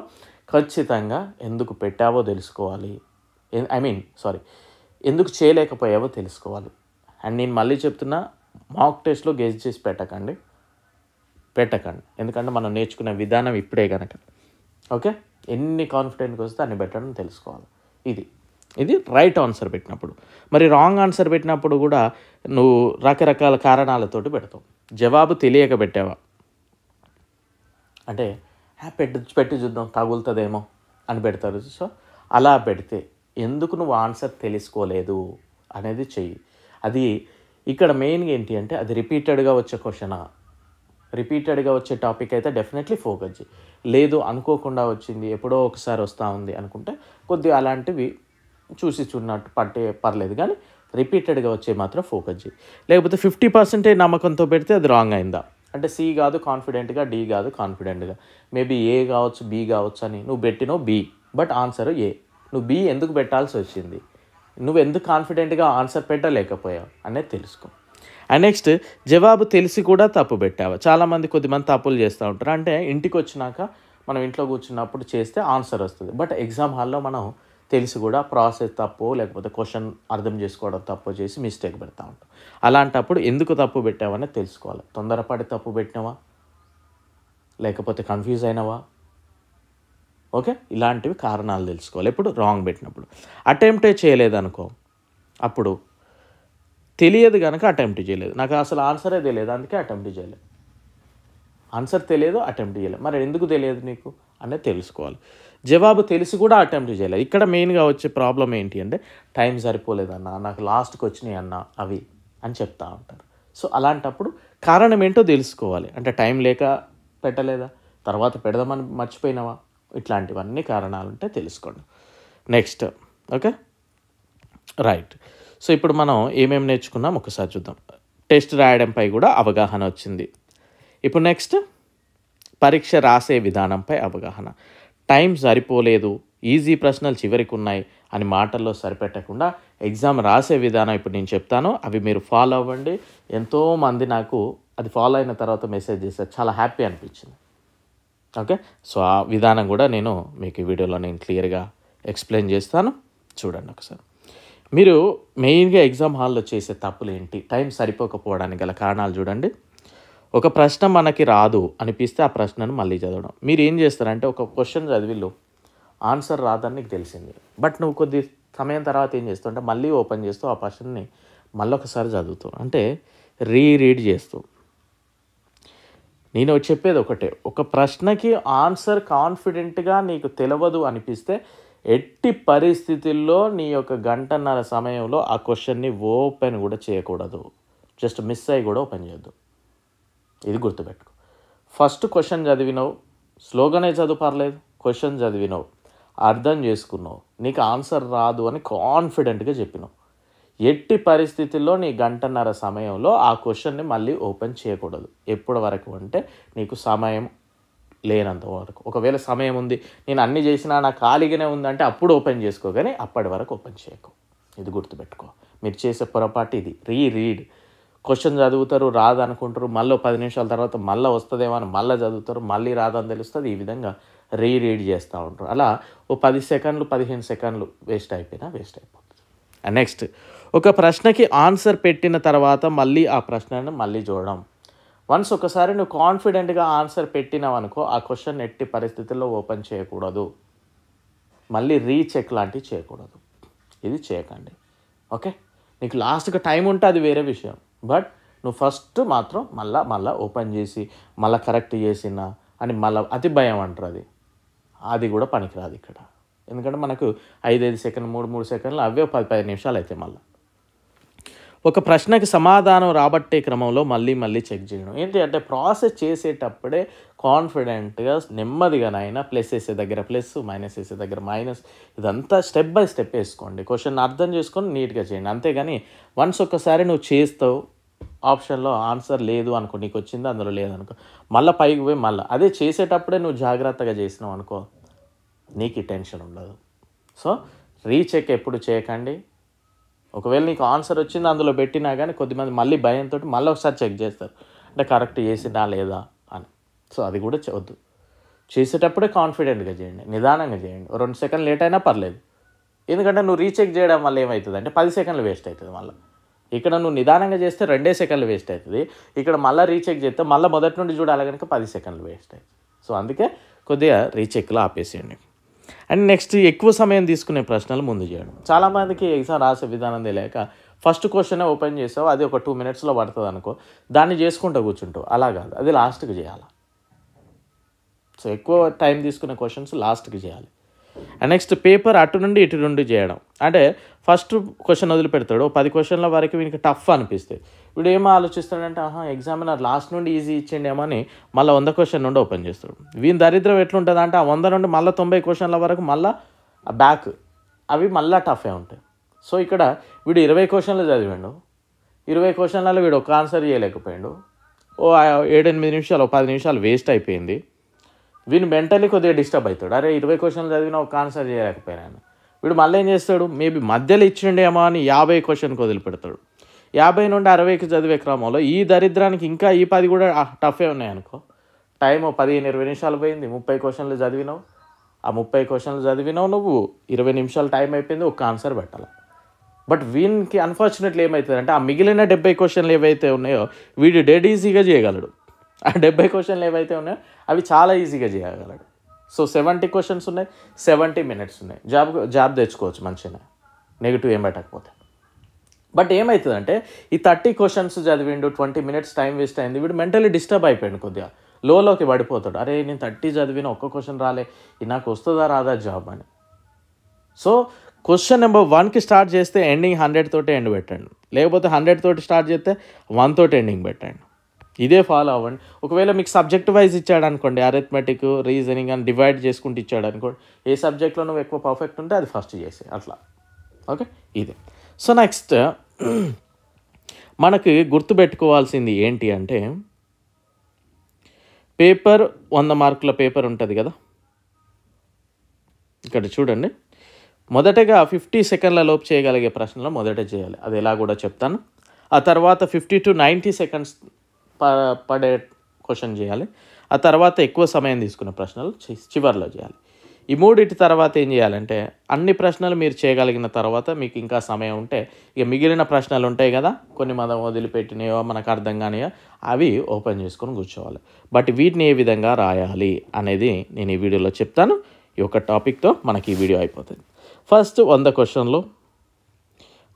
ఖచ్చితంగా ఎందుకు పెట్టావో తెలుసుకోవాలి. ఎందుకు చేయలేకపోయావో తెలుసుకోవాలి. అండ్ నేను మళ్ళీ చెప్తున్నా, మాక్ టెస్ట్లో గెస్ చేసి పెట్టకండి. ఎందుకంటే మనం నేర్చుకునే విధానం ఇప్పుడే కనుక. ఓకే, ఎన్ని కాన్ఫిడెంట్గా వస్తే అన్ని పెట్టడం తెలుసుకోవాలి. ఇది రైట్ ఆన్సర్ పెట్టినప్పుడు. మరి రాంగ్ ఆన్సర్ పెట్టినప్పుడు కూడా నువ్వు రకరకాల కారణాలతోటి పెడతావు. జవాబు తెలియక పెట్టావా అంటే పెట్టి చూద్దాం తగులుతుందేమో అని పెడతారు. సో అలా పెడితే ఎందుకు నువ్వు ఆన్సర్ తెలుసుకోలేదు అనేది చెయ్యి. అది ఇక్కడ మెయిన్గా ఏంటి అంటే అది రిపీటెడ్గా వచ్చే క్వశ్చనా, రిపీటెడ్గా వచ్చే టాపిక్ అయితే డెఫినెట్లీ ఫోకస్ చేయి. లేదు అనుకోకుండా వచ్చింది, ఎప్పుడో ఒకసారి వస్తూ ఉంది అనుకుంటే కొద్దిగా అలాంటివి చూసి చూడనట్టు పర్లేదు, కానీ రిపీటెడ్గా వచ్చే మాత్రం ఫోకస్ చేయి. లేకపోతే 50% నమ్మకంతో పెడితే అది రాంగ్ అయిందా అంటే సి కాదు కాన్ఫిడెంట్గా, డి కాదు కాన్ఫిడెంట్గా, మేబీ ఏ కావచ్చు బి కావచ్చు అని నువ్వు పెట్టినవు బి, బట్ ఆన్సర్ ఏ. నువ్వు బి ఎందుకు పెట్టాల్సి వచ్చింది, నువ్వు ఎందుకు కాన్ఫిడెంట్గా ఆన్సర్ పెట్టలేకపోయావు అనేది తెలుసుకో. అండ్ నెక్స్ట్ జవాబు తెలిసి కూడా తప్పు పెట్టావా. చాలామంది కొద్దిమంది తప్పులు చేస్తూ ఉంటారు. అంటే ఇంటికి వచ్చినాక మనం ఇంట్లో కూర్చున్నప్పుడు చేస్తే ఆన్సర్ వస్తుంది, బట్ ఎగ్జామ్ హాల్లో మనం తెలిసి కూడా ప్రాసెస్ తప్పు లేకపోతే క్వశ్చన్ అర్థం చేసుకోవడం తప్పు చేసి మిస్టేక్ పెడతా ఉంటాం. అలాంటప్పుడు ఎందుకు తప్పు పెట్టావనే తెలుసుకోవాలి. తొందరపడి తప్పు పెట్టినావా, లేకపోతే కన్ఫ్యూజ్ అయినావా. ఓకే, ఇలాంటివి కారణాలు తెలుసుకోవాలి ఎప్పుడు రాంగ్ పెట్టినప్పుడు. అటెంప్టే చేయలేదనుకో, అప్పుడు తెలియదు కనుక అటెంప్ట్ చేయలేదు, నాకు అసలు ఆన్సరే తెలియదు అందుకే అటెంప్ట్ చేయలేదు. ఆన్సర్ తెలియదు అటెంప్ట్ చేయలేదు, మరి ఎందుకు తెలియదు నీకు అనేది తెలుసుకోవాలి. జవాబు తెలిసి కూడా అటెంప్ట్ చేయలేదు. ఇక్కడ మెయిన్గా వచ్చే ప్రాబ్లం ఏంటి అంటే టైం సరిపోలేదన్నా, నాకు లాస్ట్కి వచ్చినాయి అన్న అవి అని చెప్తా ఉంటారు. సో అలాంటప్పుడు కారణం ఏంటో తెలుసుకోవాలి. అంటే టైం లేక పెట్టలేదా, తర్వాత పెడదామని మర్చిపోయినావా, ఇట్లాంటివన్నీ కారణాలు ఉంటే తెలుసుకోండి. Next okay right. సో ఇప్పుడు మనం ఏమేమి నేర్చుకున్నాం ఒకసారి చూద్దాం. టెస్ట్ రాయడంపై కూడా అవగాహన వచ్చింది. ఇప్పుడు నెక్స్ట్ పరీక్ష రాసే విధానంపై అవగాహన. టైం సరిపోలేదు, ఈజీ ప్రశ్నలు చివరికి ఉన్నాయి అని మాటల్లో సరిపెట్టకుండా ఎగ్జామ్ రాసే విధానం ఇప్పుడు నేను చెప్తాను, అవి మీరు ఫాలో అవ్వండి. ఎంతోమంది నాకు అది ఫాలో అయిన తర్వాత మెసేజ్ చేశారు, చాలా హ్యాపీ అనిపించింది. ఓకే, సో ఆ విధానం కూడా నేను మీకు ఈ వీడియోలో నేను క్లియర్గా ఎక్స్ప్లెయిన్ చేస్తాను, చూడండి ఒకసారి. మీరు మెయిన్గా ఎగ్జామ్ హాల్లో చేసే తప్పులు ఏంటి, టైం సరిపోకపోవడానికి గల కారణాలు చూడండి. ఒక ప్రశ్న మనకి రాదు అనిపిస్తే ఆ ప్రశ్నను మళ్ళీ చదవడం. మీరు ఏం చేస్తారంటే ఒక క్వశ్చన్ చదివిళ్ళు ఆన్సర్ రాదని నీకు తెలిసింది, బట్ నువ్వు కొద్ది సమయం తర్వాత ఏం చేస్తావు అంటే మళ్ళీ ఓపెన్ చేస్తూ ఆ క్వశ్చన్ని మళ్ళీ ఒకసారి చదువుతావు, అంటే రీడ్ చేస్తూ. నేను చెప్పేది ఒకటే, ఒక ప్రశ్నకి ఆన్సర్ కాన్ఫిడెంట్గా నీకు తెలియదు అనిపిస్తే ఎట్టి పరిస్థితుల్లో నీ యొక్క గంటన్నర సమయంలో ఆ క్వశ్చన్ని ఓపెన్ కూడా చేయకూడదు, జస్ట్ మిస్ అయ్యి కూడా ఓపెన్ చేయొద్దు. ఇది గుర్తుపెట్టుకో. ఫస్ట్ క్వశ్చన్ చదివినావు, స్లోగానే చదువు పర్లేదు, క్వశ్చన్ చదివినావు, అర్థం చేసుకున్నావు, నీకు ఆన్సర్ రాదు అని కాన్ఫిడెంట్గా చెప్పినావు. ఎట్టి పరిస్థితుల్లో నీ గంటన్నర సమయంలో ఆ క్వశ్చన్ని మళ్ళీ ఓపెన్ చేయకూడదు. ఎప్పటి వరకు అంటే నీకు సమయం లేనంత వరకు. ఒకవేళ సమయం ఉంది, నేను అన్నీ చేసినా నాకు ఖాళీగానే ఉందంటే అప్పుడు ఓపెన్ చేసుకో, కానీ అప్పటి వరకు ఓపెన్ చేయకు. ఇది గుర్తుపెట్టుకో. మీరు చేసే పొరపాటు ఇది. రీడ్ క్వశ్చన్ చదువుతారు, రాదనుకుంటారు, మళ్ళీ 10 నిమిషాల తర్వాత మళ్ళీ వస్తుందేమో అని మళ్ళీ చదువుతారు, మళ్ళీ రాదని తెలుస్తుంది. ఈ విధంగా రీడ్ చేస్తూ ఉంటారు. అలా ఓ 10 సెకండ్లు 15 సెకండ్లు వేస్ట్ అయిపోతుంది. అండ్ నెక్స్ట్, ఒక ప్రశ్నకి ఆన్సర్ పెట్టిన తర్వాత మళ్ళీ ఆ ప్రశ్నను మళ్ళీ చూడడం. వన్స్ ఒకసారి నువ్వు కాన్ఫిడెంట్గా ఆన్సర్ పెట్టినావు అనుకో, ఆ క్వశ్చన్ ఎట్టి పరిస్థితుల్లో ఓపెన్ చేయకూడదు. మళ్ళీ రీచెక్ లాంటివి చేయకూడదు. ఇది చేయకండి. ఓకే, నీకు లాస్ట్గా టైం ఉంటే అది వేరే విషయం. బట్ నువ్వు ఫస్ట్ మాత్రం మళ్ళా ఓపెన్ చేసి మళ్ళీ కరెక్ట్ చేసినా అని మళ్ళీ అతి భయం అంటారు. అది కూడా పనికిరాదు ఇక్కడ. ఎందుకంటే మనకు 5 సెకండ్లు 3 సెకండ్లు అవే 10 నిమిషాలు అయితే మళ్ళీ ఒక ప్రశ్నకి సమాధానం రాబట్టే క్రమంలో మళ్ళీ చెక్ చేయడం. ఏంటి అంటే ప్రాసెస్ చేసేటప్పుడే కాన్ఫిడెంట్గా నెమ్మదిగానైనా ప్లస్ వేసే దగ్గర ప్లస్, మైనస్ వేసే దగ్గర మైనస్, ఇదంతా స్టెప్ బై స్టెప్ వేసుకోండి. క్వశ్చన్ అర్థం చేసుకొని నీట్గా చేయండి. అంతేగాని వన్స్ ఒక్కసారి నువ్వు చేస్తావు, ఆప్షన్లో ఆన్సర్ లేదు అనుకో, నీకు వచ్చింది అందులో లేదనుకో, మళ్ళీ పైకి పోయి మళ్ళీ అదే చేసేటప్పుడే నువ్వు జాగ్రత్తగా చేసినావు అనుకో, నీకు టెన్షన్ ఉండదు. సో రీచెక్ ఎప్పుడు చేయకండి. ఒకవేళ నీకు ఆన్సర్ వచ్చింది అందులో పెట్టినా కానీ కొద్దిమంది మళ్ళీ భయంతో మళ్ళీ ఒకసారి చెక్ చేస్తారు, అంటే కరెక్ట్ చేసిందా లేదా అని. సో అది కూడా వద్దు. చేసేటప్పుడే కాన్ఫిడెంట్గా చేయండి, నిదానంగా చేయండి. 2 సెకండ్లు లేట్ అయినా పర్లేదు. ఎందుకంటే నువ్వు రీచెక్ చేయడం వల్ల ఏమవుతుంది అంటే 10 సెకండ్లు వేస్ట్ అవుతుంది. మళ్ళీ ఇక్కడ నువ్వు నిదానంగా చేస్తే 2 సెకండ్లు వేస్ట్ అవుతుంది. ఇక్కడ మళ్ళీ రీచెక్ చేస్తే మళ్ళీ మొదటి నుండి చూడాలి కనుక 10 సెకండ్లు వేస్ట్ అవుతుంది. సో అందుకే కొద్దిగా రీచెక్లో ఆపేసేయండి. అండ్ నెక్స్ట్, ఎక్కువ సమయం తీసుకునే ప్రశ్నలు ముందు చేయడం. చాలామందికి ఎగ్జామ్ రాసే విధానం తెలియక ఫస్ట్ క్వశ్చనే ఓపెన్ చేసావు, అది ఒక 2 మినిట్స్లో పడుతుంది అనుకో, దాన్ని చేసుకుంటూ కూర్చుంటావు. అలా కాదు, అది లాస్ట్కి చేయాలి. సో ఎక్కువ టైం తీసుకునే క్వశ్చన్స్ లాస్ట్కి చేయాలి. అండ్ నెక్స్ట్, పేపర్ అటు నుండి ఇటు నుండి చేయడం. అంటే ఫస్ట్ క్వశ్చన్ వదిలిపెడతాడు, 10 క్వశ్చన్ల వరకు వీనికి టఫ్ అనిపిస్తుంది. వీడు ఏమో ఆలోచిస్తాడంటే ఎగ్జామినర్ లాస్ట్ నుండి ఈజీ ఇచ్చిండేమో అని మళ్ళీ 100 క్వశ్చన్ నుండి ఓపెన్ చేస్తాడు. వీని దరిద్రం ఎట్లుంటుంది అంటే ఆ 100 నుండి మళ్ళీ 90 క్వశ్చన్ల వరకు మళ్ళీ ఆ బ్యాక్ అవి మళ్ళీ టఫే ఉంటాయి. సో ఇక్కడ వీడు 20 క్వశ్చన్లు చదివాడు, 20 క్వశ్చన్లలో వీడు ఒక ఆన్సర్ చేయలేకపోయాడు. ఓ 7-8 నిమిషాలు 10 నిమిషాలు వేస్ట్ అయిపోయింది. వీడు మెంటలీ కొద్దిగా డిస్టర్బ్ అవుతాడు. అరే 20 క్వశ్చన్లు చదివినా ఒక ఆన్సర్ చేయలేకపోయాను. వీడు మళ్ళీ ఏం చేస్తాడు, మేబీ మధ్యలో ఇచ్చిండేమో అని 50 క్వశ్చన్కి వదిలిపెడతాడు. 50 నుండి 60కి చదివే క్రమంలో ఈ దరిద్రానికి ఇంకా ఈ 10 కూడా టఫే ఉన్నాయనుకో, టైము 15-20 నిమిషాలు పోయింది. 30 క్వశ్చన్లు చదివినావు, ఆ 30 క్వశ్చన్లు చదివినావు నువ్వు, 20 నిమిషాలు టైం అయిపోయింది, ఒక ఆన్సర్ పెట్టాలి. బట్ వీనికి అన్ఫార్చునేట్లీ ఏమవుతుంది అంటే ఆ మిగిలిన 70 క్వశ్చన్లు ఏవైతే ఉన్నాయో వీడు డెడ్ ఈజీగా చేయగలడు. ఆ 70 క్వశ్చన్లు ఏవైతే ఉన్నాయో అవి చాలా ఈజీగా చేయగలడు. సో 70 క్వశ్చన్స్ ఉన్నాయి, 70 మినిట్స్ ఉన్నాయి. జాబ్ తెచ్చుకోవచ్చు మంచిగా, నెగిటివ్ ఏం పెట్టకపోతే. బట్ ఏమవుతుందంటే ఈ 30 క్వశ్చన్స్ చదివిండు, 20 మినిట్స్ టైం వేస్ట్ అయింది, వీడు మెంటలీ డిస్టర్బ్ అయిపోయాడు, కొద్దిగా లోకి పడిపోతాడు. అరే నేను 30 చదివిన ఒక్క క్వశ్చన్ రాలే, ఇది నాకు వస్తుందా రాదా జాబ్ అని. సో క్వశ్చన్ నెంబర్ 1కి స్టార్ట్ చేస్తే ఎండింగ్ 100 తోటి ఎండ్ పెట్టండి, లేకపోతే 100 తోటి స్టార్ట్ చేస్తే 1 తోటి ఎండింగ్ పెట్టండి. ఇదే ఫాలో అవ్వండి. ఒకవేళ మీకు సబ్జెక్ట్ వైజ్ ఇచ్చాడు అనుకోండి, అరిథమెటిక్, రీజనింగ్ అని డివైడ్ చేసుకుంటూ ఇచ్చాడు అనుకోండి, ఏ సబ్జెక్ట్లో నువ్వు ఎక్కువ పర్ఫెక్ట్ ఉంటే అది ఫస్ట్ చేసే అట్లా. ఓకే, ఇదే. సో నెక్స్ట్ మనకి గుర్తుపెట్టుకోవాల్సింది ఏంటి అంటే, పేపర్ 100 మార్కుల పేపర్ ఉంటుంది కదా, ఇక్కడ చూడండి. మొదటగా 50 సెకండ్ల లోపు చేయగలిగే ప్రశ్నలు మొదట చేయాలి, అది ఎలా కూడా చెప్తాను. ఆ తర్వాత 50 to 90 సెకండ్స్ పడే క్వశ్చన్ చేయాలి. ఆ తర్వాత ఎక్కువ సమయం తీసుకున్న ప్రశ్నలు చివరిలో చేయాలి. ఈ మూడింటి తర్వాత ఏం చేయాలంటే, అన్ని ప్రశ్నలు మీరు చేయగలిగిన తర్వాత మీకు ఇంకా సమయం ఉంటే ఇక మిగిలిన ప్రశ్నలు ఉంటాయి కదా, కొన్ని మనం వదిలిపెట్టినాయో మనకు అర్థం కానియో అవి ఓపెన్ చేసుకొని కూర్చోవాలి. బట్ వీటిని ఏ విధంగా రాయాలి అనేది నేను ఈ వీడియోలో చెప్తాను. ఈ యొక్క టాపిక్తో మనకి ఈ వీడియో అయిపోతుంది. ఫస్ట్ 100 క్వశ్చన్లు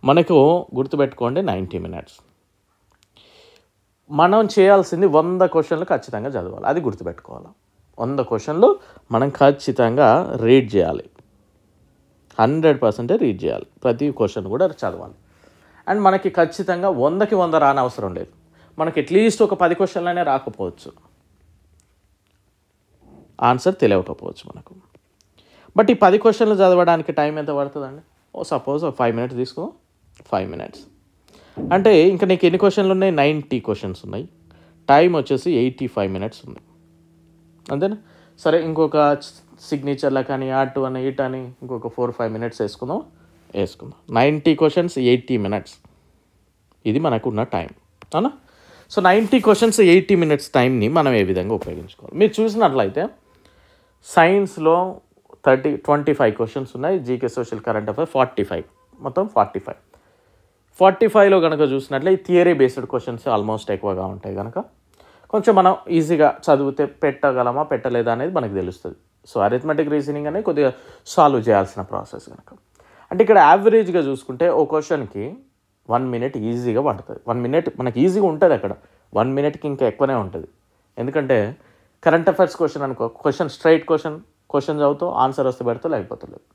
మనకు గుర్తుపెట్టుకోండి, 90 మినిట్స్. మనం చేయాల్సింది 100 క్వశ్చన్లు ఖచ్చితంగా చదవాలి, అది గుర్తుపెట్టుకోవాలి. 100 క్వశ్చన్లు మనం ఖచ్చితంగా రీడ్ చేయాలి, 100% రీడ్ చేయాలి. ప్రతి క్వశ్చన్ కూడా చదవాలి. అండ్ మనకి ఖచ్చితంగా 100కి 100 రానవసరం లేదు. మనకి అట్లీస్ట్ ఒక 10 క్వశ్చన్లనే రాకపోవచ్చు, ఆన్సర్ తెలియకపోవచ్చు మనకు. బట్ ఈ 10 క్వశ్చన్లు చదవడానికి టైం ఎంత పడుతుందండి? సపోజ్ 5 మినిట్స్ తీసుకో, 5 minutes. అంటే ఇంకా నీకు ఎన్ని క్వశ్చన్లు ఉన్నాయి? 90 క్వశ్చన్స్ ఉన్నాయి. టైం వచ్చేసి 85 minutes ఉంది. అంతేనా? సరే, ఇంకొక సిగ్నేచర్లా కానీ అటు అని ఇటు అని ఇంకొక 4-5 minutes వేసుకుందాం. 90 క్వశ్చన్స్ 80 minutes. ఇది మనకు ఉన్న టైం, అవునా? సో 90 క్వశ్చన్స్ 80 minutes టైంని మనం ఏ విధంగా ఉపయోగించుకోవాలి? మీరు చూసినట్లయితే సైన్స్లో 25 క్వశ్చన్స్ ఉన్నాయి. జీకే సోషల్ కరెంట్ అఫైర్ 45, మొత్తం 45. 45లో కనుక చూసినట్లే ఈ థియరీ బేస్డ్ క్వశ్చన్స్ ఆల్మోస్ట్ ఎక్కువగా ఉంటాయి కనుక కొంచెం మనం ఈజీగా చదివితే పెట్టగలమా పెట్టలేదా అనేది మనకు తెలుస్తుంది. సో అరిథమెటిక్ రీజనింగ్ అనేది కొద్దిగా సాల్వ్ చేయాల్సిన ప్రాసెస్ కనుక. అంటే ఇక్కడ యావరేజ్గా చూసుకుంటే ఓ క్వశ్చన్కి 1 minute ఈజీగా పడుతుంది. 1 minute మనకి ఈజీగా ఉంటుంది. అక్కడ 1 minuteకి ఇంకా ఎక్కువనే ఉంటుంది. ఎందుకంటే కరెంట్ అఫైర్స్ క్వశ్చన్ అనుకో, క్వశ్చన్ స్ట్రైట్ క్వశ్చన్ చదువుతావు, ఆన్సర్ వస్తే పెడతావు, లేకపోతే లేదు.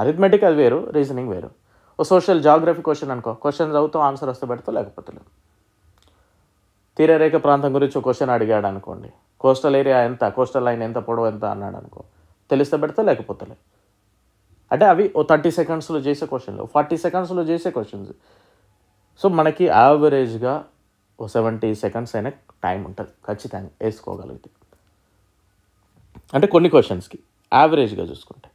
అరిథమెటిక్ అది వేరు, రీజనింగ్ వేరు. ఓ సోషల్ జాగ్రఫీ క్వశ్చన్ అనుకో, క్వశ్చన్ చదువుతావు, ఆన్సర్ వస్తే పెడతావు, లేకపోతే లేదు. తీరరేఖ ప్రాంతం గురించి ఒక క్వశ్చన్ అడిగాడు అనుకోండి, కోస్టల్ ఏరియా ఎంత, కోస్టల్ లైన్ ఎంత, పొడవు ఎంత అన్నాడు అనుకో, తెలిస్తే పెడతా, లేకపోతే లేదు. అంటే అవి ఓ 30 secondsలో చేసే క్వశ్చన్లు, 40 secondsలో చేసే క్వశ్చన్స్. సో మనకి యావరేజ్గా ఓ 70 seconds అయినా టైం ఉంటుంది ఖచ్చితంగా వేసుకోగలిగితే. అంటే కొన్ని క్వశ్చన్స్కి యావరేజ్గా చూసుకుంటే.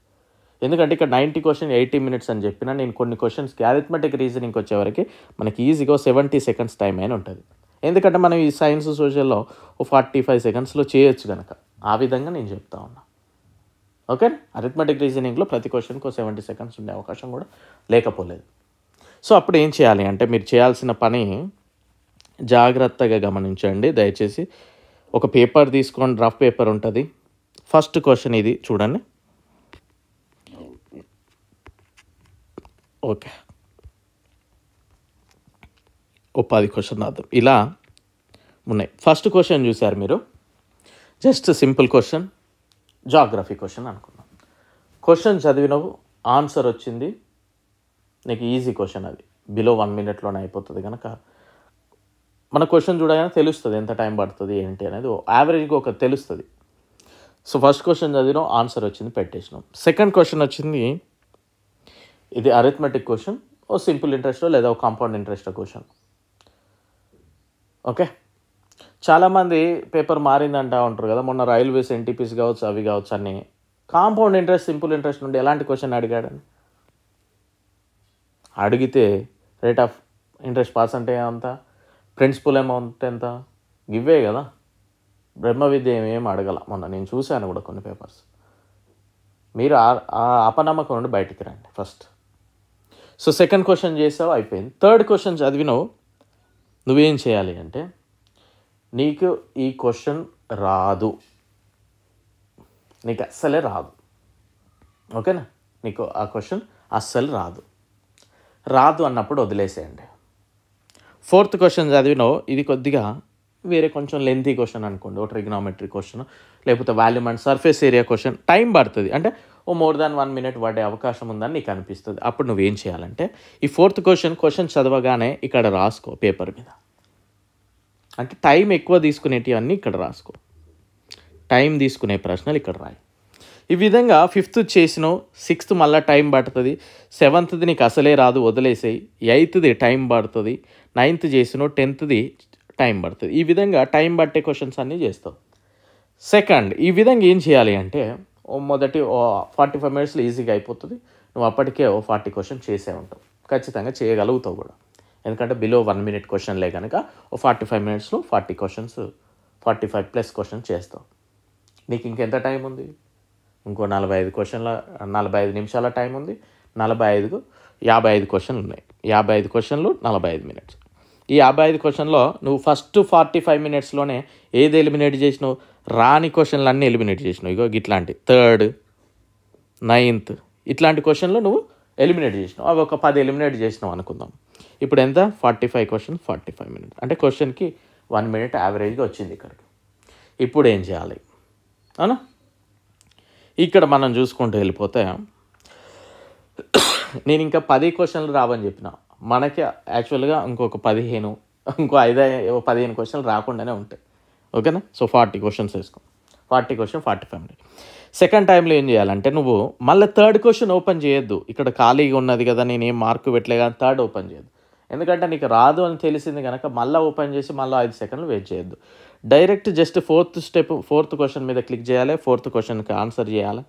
ఎందుకంటే ఇక్కడ 90 క్వశ్చన్ 80 minutes అని చెప్పినా, నేను కొన్ని క్వశ్చన్స్కి అరిథమెటిక్ రీజనింగ్కి వచ్చేవరకు మనకి ఈజీగా 70 seconds టైం అయినా ఉంటుంది. ఎందుకంటే మనం ఈ సైన్స్ సోషల్లో ఓ 45 secondsలో చేయొచ్చు కనుక, ఆ విధంగా నేను చెప్తా ఉన్నా. ఓకే, అరిథమెటిక్ రీజనింగ్లో ప్రతి క్వశ్చన్కి 70 seconds ఉండే అవకాశం కూడా లేకపోలేదు. సో అప్పుడు ఏం చేయాలి అంటే, మీరు చేయాల్సిన పని జాగ్రత్తగా గమనించండి దయచేసి. ఒక పేపర్ తీసుకోండి, రఫ్ పేపర్ ఉంటుంది. ఫస్ట్ క్వశ్చన్ ఇది చూడండి. ఓకే, ఓ 10 క్వశ్చన్ రాద్దాం. ఇలా ఉన్నాయి. ఫస్ట్ క్వశ్చన్ చూశారు మీరు, just simple question, geography question అనుకున్నాం. క్వశ్చన్ చదివినవు, ఆన్సర్ వచ్చింది, నీకు ఈజీ క్వశ్చన్. అది బిలో 1 minuteలోనే అయిపోతుంది కనుక మన క్వశ్చన్ చూడగానే తెలుస్తుంది ఎంత టైం పడుతుంది ఏంటి అనేది, యావరేజ్గా ఒక తెలుస్తుంది. సో ఫస్ట్ క్వశ్చన్ చదివినాం, ఆన్సర్ వచ్చింది, పెట్టేసినాం. సెకండ్ క్వశ్చన్ వచ్చింది, ఇది అరిథమెటిక్ క్వశ్చన్, ఓ సింపుల్ ఇంట్రెస్ట్ లేదా ఒక కాంపౌండ్ ఇంట్రెస్ట్ క్వశ్చన్. ఓకే, చాలామంది పేపర్ మారిందంటా ఉంటారు కదా, మొన్న రైల్వేస్ ఎన్టీపీస్ కావచ్చు, అవి కావచ్చు, అన్నీ కాంపౌండ్ ఇంట్రెస్ట్ సింపుల్ ఇంట్రెస్ట్ నుండి ఎలాంటి క్వశ్చన్ అడిగాడని అడిగితే, రేట్ ఆఫ్ ఇంట్రెస్ట్ పర్సంటేజ్ ఎంత, ప్రిన్సిపల్ అమౌంట్ ఎంత, ఇవే కదా. బ్రహ్మ విద్య ఏమేమి అడగల. మొన్న నేను చూశాను కూడా కొన్ని పేపర్స్. మీరు ఆ అపనమ్మకం నుండి బయటికి రండి ఫస్ట్. సో సెకండ్ క్వశ్చన్ చేసావు, అయిపోయింది. థర్డ్ క్వశ్చన్ చదివినావు, నువ్వేం చేయాలి అంటే, నీకు ఈ క్వశ్చన్ రాదు, నీకు అస్సలే రాదు. ఓకేనా, నీకు ఆ క్వశ్చన్ అస్సలు రాదు అన్నప్పుడు వదిలేసేయండి. ఫోర్త్ క్వశ్చన్ చదివినావు, ఇది కొద్దిగా వేరే కొంచెం లెంతీ క్వశ్చన్ అనుకోండి, ఓ ట్రిగ్నోమెట్రీ క్వశ్చన్, లేకపోతే volume and surface area question, time పడుతుంది. అంటే ఓ మోర్ దాన్ 1 minute పడే అవకాశం ఉందని నీకు అనిపిస్తుంది. అప్పుడు నువ్వేం చేయాలంటే, ఈ ఫోర్త్ క్వశ్చన్ చదవగానే ఇక్కడ రాసుకో పేపర్ మీద. అంటే టైం ఎక్కువ తీసుకునేటివన్నీ ఇక్కడ రాసుకో, టైం తీసుకునే ప్రశ్నలు ఇక్కడ రాయి. ఈ విధంగా 5th చేసినావు, 6th మళ్ళీ టైం పడుతుంది, 7th నీకు అసలే రాదు, వదిలేసేయి. 8th టైం పడుతుంది, 9th చేసినావు, 10th టైం పడుతుంది. ఈ విధంగా టైం పట్టే క్వశ్చన్స్ అన్నీ చేస్తావు. సెకండ్, ఈ విధంగా ఏం చేయాలి అంటే, మొదటి 45 minutesలో ఈజీగా అయిపోతుంది. నువ్వు అప్పటికే 40 క్వశ్చన్ చేసే ఉంటావు, ఖచ్చితంగా చేయగలుగుతావు కూడా. ఎందుకంటే బిలో 1 minute క్వశ్చన్లే కనుక 45 minutesలో 40 questions, 45+ questions చేస్తావు. నీకు ఇంకెంత టైం ఉంది? ఇంకో 45 నిమిషాల టైం ఉంది. 55 క్వశ్చన్లు ఉన్నాయి. 55 questionలు 45 minutes. ఈ 55 questionలో నువ్వు ఫస్ట్ 45 minutesలోనే ఏది ఎలిమినేట్ చేసినావు? రాని క్వశ్చన్లు అన్నీ ఎలిమినేట్ చేసినావు. ఇగో ఇట్లాంటి 3rd, 9th ఇట్లాంటి క్వశ్చన్లు నువ్వు ఎలిమినేట్ చేసినావు. అవి ఒక 10 ఎలిమినేట్ చేసినావు అనుకుందాం. ఇప్పుడు ఎంత? 45 questions 45 minutes. అంటే క్వశ్చన్కి 1 minute యావరేజ్గా వచ్చింది ఇక్కడికి. ఇప్పుడు ఏం చేయాలి అవునా? ఇక్కడ మనం చూసుకుంటూ వెళ్ళిపోతే, నేను ఇంకా 10 questionలు రావని చెప్పిన, మనకి యాక్చువల్గా ఇంకొక 15, ఇంకో 15 questionలు రాకుండానే ఉంటాయి. ఓకేనా? సో 40 questions వేసుకో. 40 questions 45 minutes. సెకండ్ టైంలో ఏం చేయాలంటే నువ్వు మళ్ళీ థర్డ్ క్వశ్చన్ ఓపెన్ చేయొద్దు. ఇక్కడ ఖాళీగా ఉన్నది కదా, నేనేం మార్కు పెట్టలే కానీ థర్డ్ ఓపెన్ చేయొద్దు. ఎందుకంటే నీకు రాదు అని తెలిసింది కనుక మళ్ళీ ఓపెన్ చేసి మళ్ళీ 5 సెకండ్లు వెయిట్ చేయొద్దు. డైరెక్ట్ జస్ట్ ఫోర్త్ క్వశ్చన్ మీద క్లిక్ చేయాలి, ఫోర్త్ క్వశ్చన్కి ఆన్సర్ చేయాలి,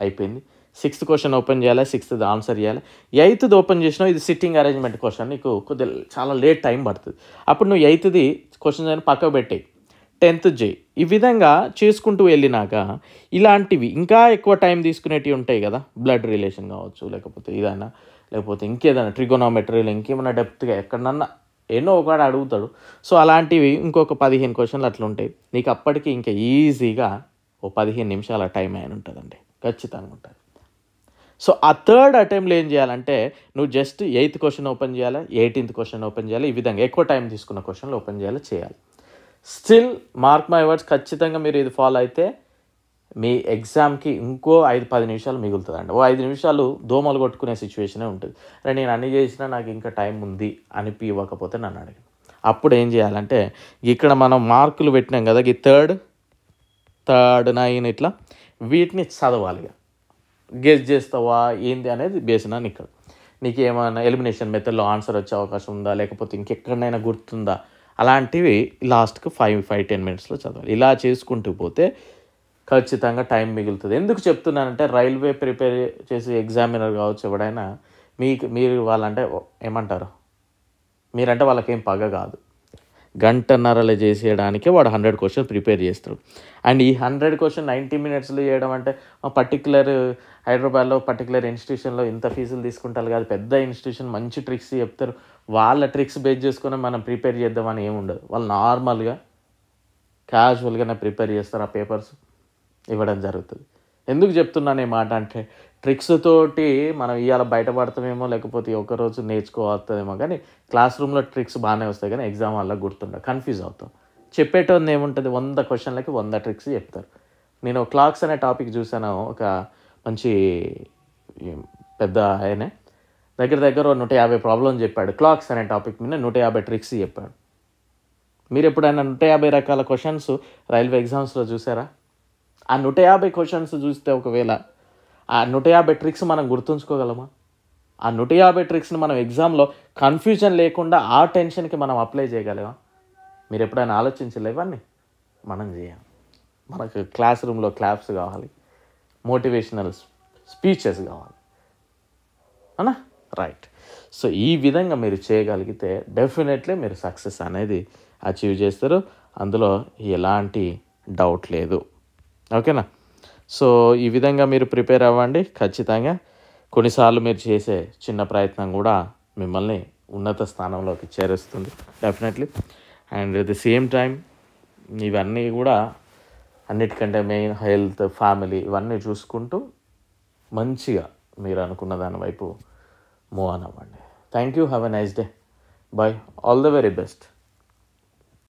అయిపోయింది. 6th క్వశ్చన్ ఓపెన్ చేయాలి, 6th ఆన్సర్ చేయాలి. 8th ఓపెన్ చేసినావు, ఇది సిట్టింగ్ అరేంజ్మెంట్ క్వశ్చన్, నీకు కొద్దిగా చాలా లేట్ టైం పడుతుంది. అప్పుడు నువ్వు 8th క్వశ్చన్ అని పక్కకు పెట్టేయి, 10th చేయి. ఈ విధంగా చేసుకుంటూ వెళ్ళినాక ఇలాంటివి ఇంకా ఎక్కువ టైం తీసుకునేటివి ఉంటాయి కదా, బ్లడ్ రిలేషన్ కావచ్చు, లేకపోతే ఇదైనా, లేకపోతే ఇంకేదైనా ట్రిగోనామెట్రీలో ఇంకేమైనా డెప్త్గా ఎక్కడన్నా ఎన్నో ఒకటి అడుగుతాడు. సో అలాంటివి ఇంకొక 15 క్వశ్చన్లు అట్లా ఉంటాయి. నీకు అప్పటికి ఇంకా ఈజీగా 15 నిమిషాల టైం అయిన ఉంటుందండి, ఖచ్చితంగా ఉంటుంది. సో ఆ థర్డ్ అటెంప్ట్లో ఏం చేయాలంటే నువ్వు జస్ట్ 8th క్వశ్చన్ ఓపెన్ చేయాలి, 18th క్వశ్చన్ ఓపెన్ చేయాలి. ఈ విధంగా ఎక్కువ టైం తీసుకున్న క్వశ్చన్లు ఓపెన్ చేయాలి. స్టిల్ మార్క్ మై వర్డ్స్, ఖచ్చితంగా మీరు ఇది ఫాలో అయితే మీ ఎగ్జామ్కి ఇంకో 5-10 నిమిషాలు మిగులుతుందండి. 5 నిమిషాలు దోమలు కొట్టుకునే సిచ్యువేషనే ఉంటుంది. అరే నేను అన్నీ చేసినా నాకు ఇంకా టైం ఉంది అనిపించకపోతే నన్ను అడిగి, అప్పుడు ఏం చేయాలంటే ఇక్కడ మనం మార్కులు పెట్టినాం కదా, ఈ థర్డ్ 9 ఇట్లా వీటిని చదవాలి. గెస్ చేస్తావా ఏంది అనేది బేసినాను. ఇక్కడ నీకు ఏమైనా ఎలిమినేషన్ మెథడ్లో ఆన్సర్ వచ్చే అవకాశం ఉందా, లేకపోతే ఇంకెక్కడైనా గుర్తుందా, అలాంటివి లాస్ట్కి 5-10 మినిట్స్లో చదవాలి. ఇలా చేసుకుంటూ పోతే ఖచ్చితంగా టైం మిగులుతుంది. ఎందుకు చెప్తున్నానంటే రైల్వే ప్రిపేర్ చేసే ఎగ్జామినర్ కావచ్చు ఎవడైనా మీరు వాళ్ళంటే ఏమంటారు, మీరంటే వాళ్ళకేం పగ కాదు. గంటన్నరలో చేసేయడానికే వాడు 100 క్వశ్చన్ ప్రిపేర్ చేస్తాడు. అండ్ ఈ 100 క్వశ్చన్ 90 మినిట్స్లో చేయడం అంటే పర్టికులర్ హైదరాబాద్లో పర్టికులర్ ఇన్స్టిట్యూషన్లో ఇంత ఫీజులు తీసుకుంటారు కాదు, పెద్ద ఇన్స్టిట్యూషన్ మంచి ట్రిక్స్ చెప్తారు. వాళ్ళ ట్రిక్స్ బేస్ చేసుకొని మనం ప్రిపేర్ చేద్దామని ఏమి ఉండదు. వాళ్ళు నార్మల్గా క్యాజువల్గానే ప్రిపేర్ చేస్తారు, ఆ పేపర్స్ ఇవ్వడం జరుగుతుంది. ఎందుకు చెప్తున్నాను ఈ మాట అంటే ట్రిక్స్ తోటి మనం ఇవాళ బయటపడతామేమో, లేకపోతే ఒకరోజు నేర్చుకోవస్తుందేమో, కానీ క్లాస్ రూమ్లో ట్రిక్స్ బాగానే వస్తాయి, కానీ ఎగ్జామ్ వల్ల గుర్తుండవు, కన్ఫ్యూజ్ అవుతాం. చెప్పేటోంది ఏముంటుంది, 100 క్వశ్చన్లకి 100 ట్రిక్స్ చెప్తారు. నేను క్లాక్స్ అనే టాపిక్ చూసాను, ఒక మంచి పెద్ద ఆయనే దగ్గర 150 ప్రాబ్లం చెప్పాడు. క్లాక్స్ అనే టాపిక్ మీద 150 ట్రిక్స్ చెప్పాడు. మీరు ఎప్పుడైనా 150 రకాల క్వశ్చన్స్ రైల్వే ఎగ్జామ్స్లో చూసారా? ఆ 150 క్వశ్చన్స్ చూస్తే ఒకవేళ ఆ 150 ట్రిక్స్ మనం గుర్తుంచుకోగలమా? ఆ 150 ట్రిక్స్ని మనం ఎగ్జామ్లో కన్ఫ్యూజన్ లేకుండా ఆ టెన్షన్కి మనం అప్లై చేయగలమా? మీరు ఎప్పుడైనా ఆలోచించలే? ఇవన్నీ మనం చేయాలి. మనకు క్లాస్ రూమ్లో క్లాప్స్ కావాలి, మోటివేషనల్ స్పీచెస్ కావాలి అన్నా, రైట్. సో ఈ విధంగా మీరు చేయగలిగితే డెఫినెట్లీ మీరు సక్సెస్ అనేది అచీవ్ చేస్తారు, అందులో ఎలాంటి డౌట్ లేదు. ఓకేనా? సో ఈ విధంగా మీరు ప్రిపేర్ అవ్వండి. ఖచ్చితంగా కొన్నిసార్లు మీరు చేసే చిన్న ప్రయత్నం కూడా మిమ్మల్ని ఉన్నత స్థానంలోకి చేరుస్తుంది definitely. And at the same time ఇవన్నీ కూడా అన్నిటికంటే మెయిన్ హెల్త్, ఫ్యామిలీ ఇవన్నీ చూసుకుంటూ మంచిగా మీరు అనుకున్న దాని వైపు మూవ్ ఆన్ అవ్వండి. Thank you. Have a nice day. By. All the very best.